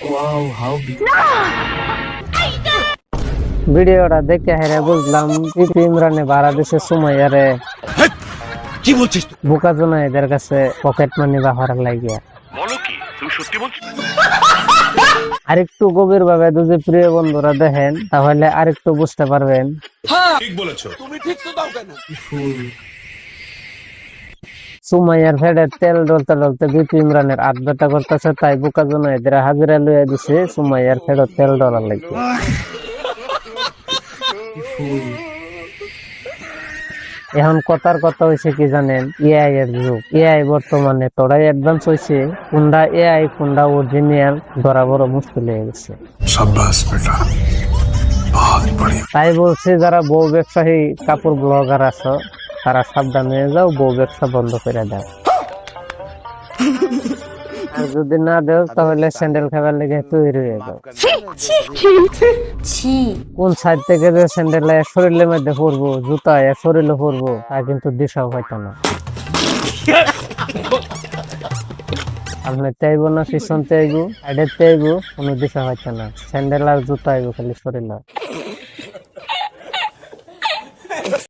Wow, how beautiful. ভিডিওটা দেখে হেরে বুঝলাম পিপি ইমরানে ভাড়া দিছে সুমাইয়ারে কি বলছিস তুই? বোকা জোনা এদের কাছে পকেট মানি বাহার লাগিয়া। বলো কি তুমি সত্যি বলছো? আরেকটু গভীর ভাবে যদি প্রিয় বন্ধুরা দেখেন তাহলে আরেকটু বুঝতে পারবেন। ঠিক বলেছো। সুমাইয়ার ফেডে তেল ডলতে ডলতে বিপি ইমরানের আড্ডাটা করতেছে, তাই বোকা জোনা এদের হাজিরা লইয়া দিছে সুমাইয়ার ফেডে তেল ডলার লাগিয়ে। এখন কথার কথা হয়েছে কি জানেন, এআই এর যুগ। এআই বর্তমানে তোরাই অ্যাডভান্স হয়েছে, কোনটা এআই কোনটা অরিজিনাল ধরা বড় মুশকিল হয়ে গেছে। তাই বলছি যারা বউ ব্যবসায়ী কাপড় ব্লগার আছো তারা সাবধান হয়ে যাও, বউ ব্যবসা বন্ধ করে দাও। আর যদি না দেও তাহলে স্যান্ডেল খাবার লেগে তৈরি হয়ে যাও। কোন সাইড থেকে যে স্যান্ডেল শরীরের মধ্যে পড়বো, জুতা শরীরে পড়বো তা কিন্তু দিশাও পাইতো না। আপনি চাইবো না পিছন চাইবো, সাইডের চাইবো, কোনো দিশা পাইতো না। স্যান্ডেল আর জুতা আইবো খালি শরীরে।